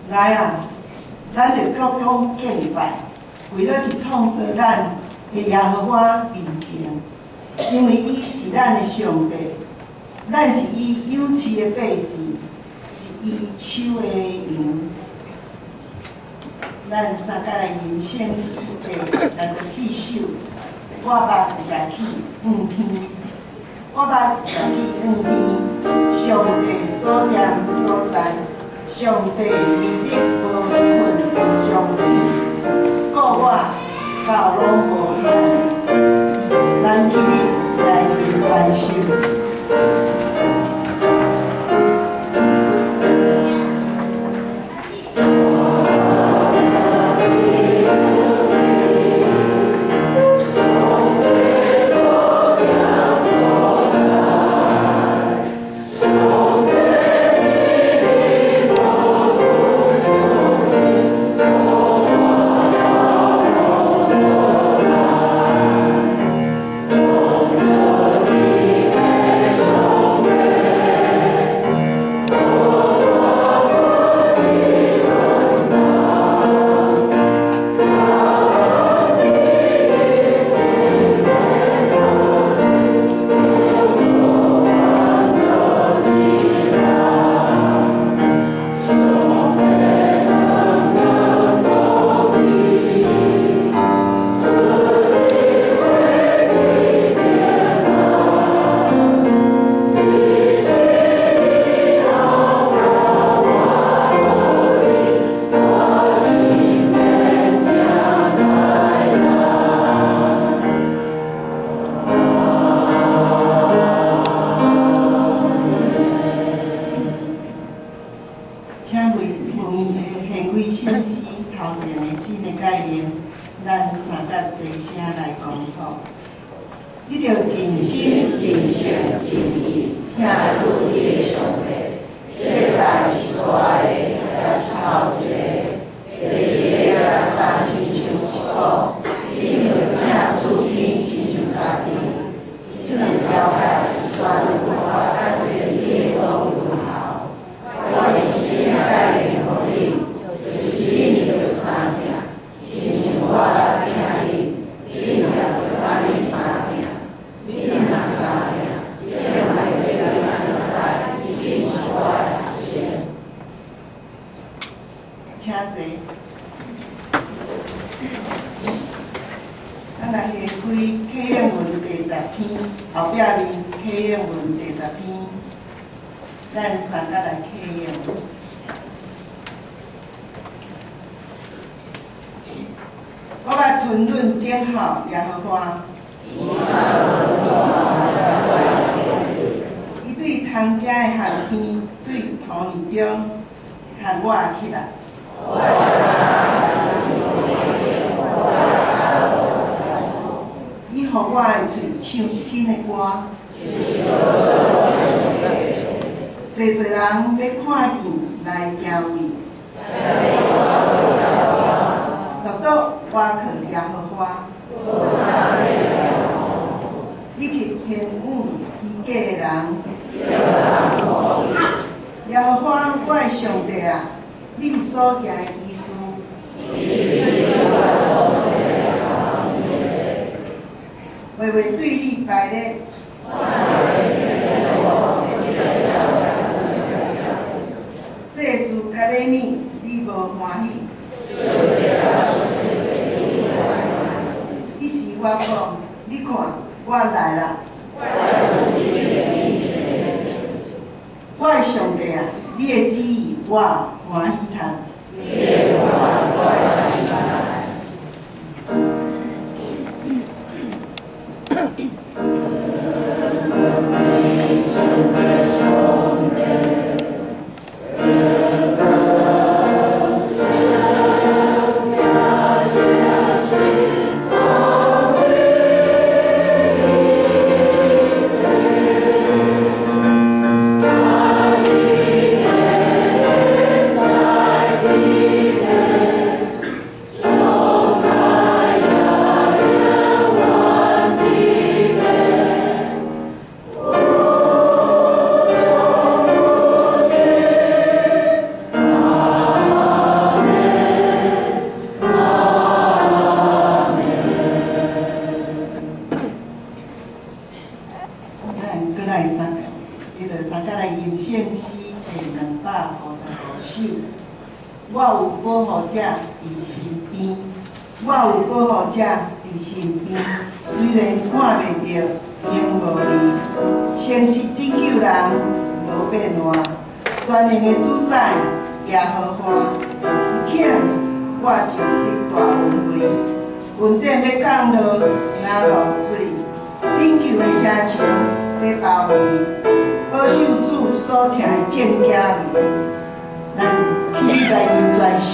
来啊，咱着各方敬拜，为了去创造咱的耶和华面前，因为伊是咱的上帝，咱是伊有赐的百姓，是伊手的羊。咱三甲来人生是第64首，我捌举起黄天，我捌举起黄天，上帝所念所在。上帝日日无困的相信，故我到拢无限，咱去来迎翻修。在首。我有保护者伫身边，我有保护者伫身边。虽然看袂到，仍无离。诚实拯救人，无变乱。全能的主宰耶和华，一请我就得大恩惠。云顶要降落，山落水，拯救的声声在包围。保守主所听的正假面，咱起来因全守。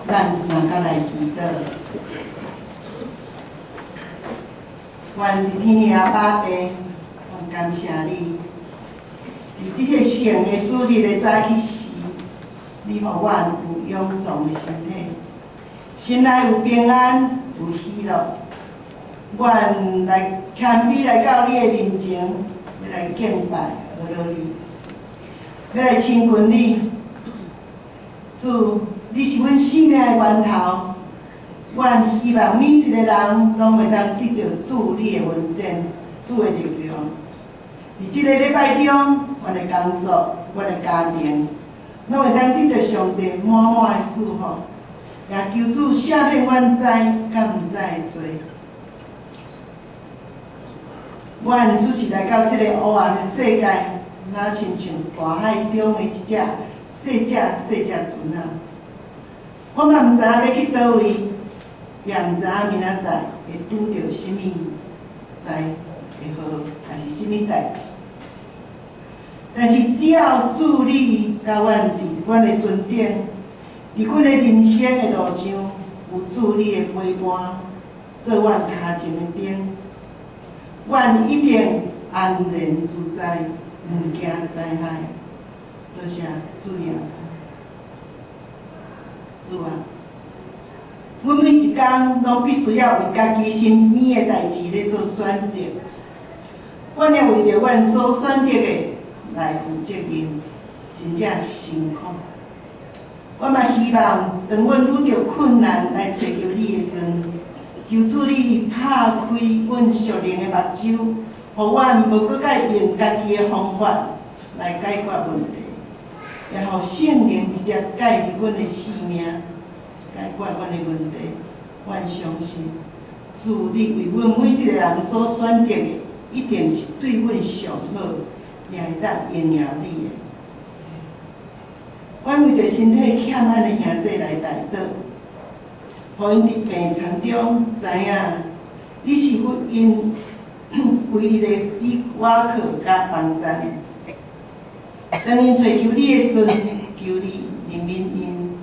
咱三甲来祈祷，愿天下爸爸，愿感谢你，伫即个圣的主日的早起时，你互阮有勇壮的身体，心内有平安，有喜乐。阮来谦卑来到你的面前，要来敬拜阿罗你，要来亲近你，主。 你是阮生命的源头，阮希望每一个人拢会当得到主你的恩典、主的力量。伫即个礼拜中，阮的工作、阮的家庭，拢会当得到上帝满满的祝福。也求主赦免阮知甲毋知的罪。阮只是来到即个黑暗的世界，若亲像大海中的一只细只船仔。 我嘛毋知影要去倒位，也毋知影明仔载会拄着什么灾会好，还是什么代志。但是只要主你甲阮伫阮的船顶，伫阮的人生的路上有主你的陪伴，做阮脚前的灯，阮一定安然自在，毋惊灾害。多谢主耶稣。 主啊，阮每一工拢必须要为家己身边的代志咧做选择，阮也为着阮所选择的来负责任，真正是辛苦。我嘛希望，当阮遇到困难来找求你的时，求主你拍开阮属灵的目睭，互阮无搁改用家己的方法来解决问题。 也互圣灵直接介入阮的生命，解决阮的问题。阮相信，主你为阮每一个人所选择的，一定是对阮上好，也会当应验你的。阮为着身体欠咱的兄弟来代祷，互因伫病床中知影，你是因唯一的依瓦靠甲帮赞。当因寻求你的时，求你怜悯因，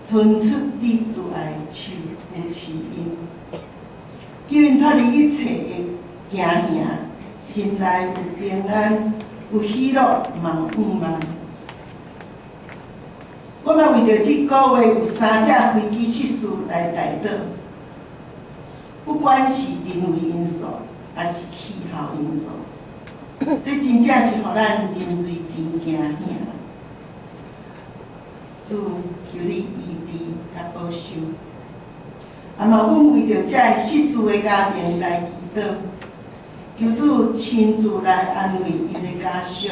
伸出你慈爱手的慈因，叫因脱离一切的惊吓，心内有平安，有喜乐，望永望。我嘛为着这个月有3只飞机失事来代祷，不管是人为因素，还是气候因素，这真正是互咱人类真惊吓。主，求你医治甲保守。啊嘛，阮为着这失事的家庭来祈祷，求主亲自来安慰因的家属，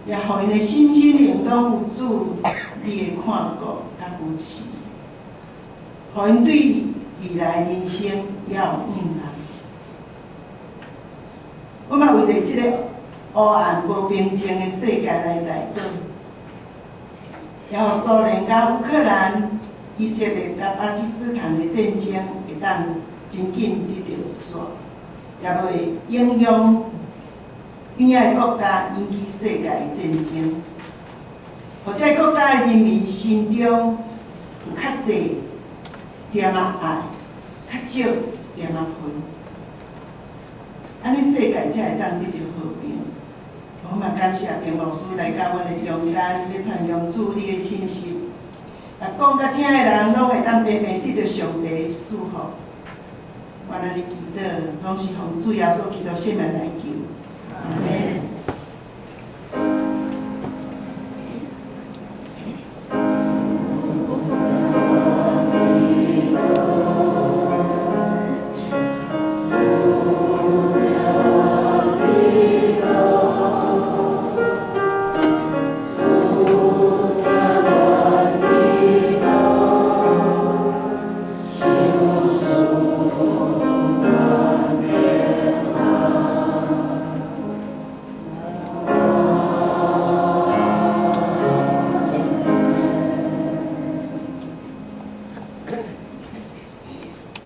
也互因的身心灵拢有主你的看顾甲扶持，互因对未来人生也有盼望。我嘛为着这个黑暗无平静的世界来代祷，也互苏联甲乌克兰、以色列甲巴基斯坦的战争会当真紧得到煞，也袂影响边仔国家引起世界的战争。互这国家的人民心中有较侪一点仔爱，较少一点仔恨，安尼世界才会当得到和平。我嘛感谢平牧师来到阮的中间，要传扬主你的信息，啊，讲甲听的人拢会当平平得到上帝的赐福。我安尼祈祷，拢是奉主耶稣基督圣名来求，阿门。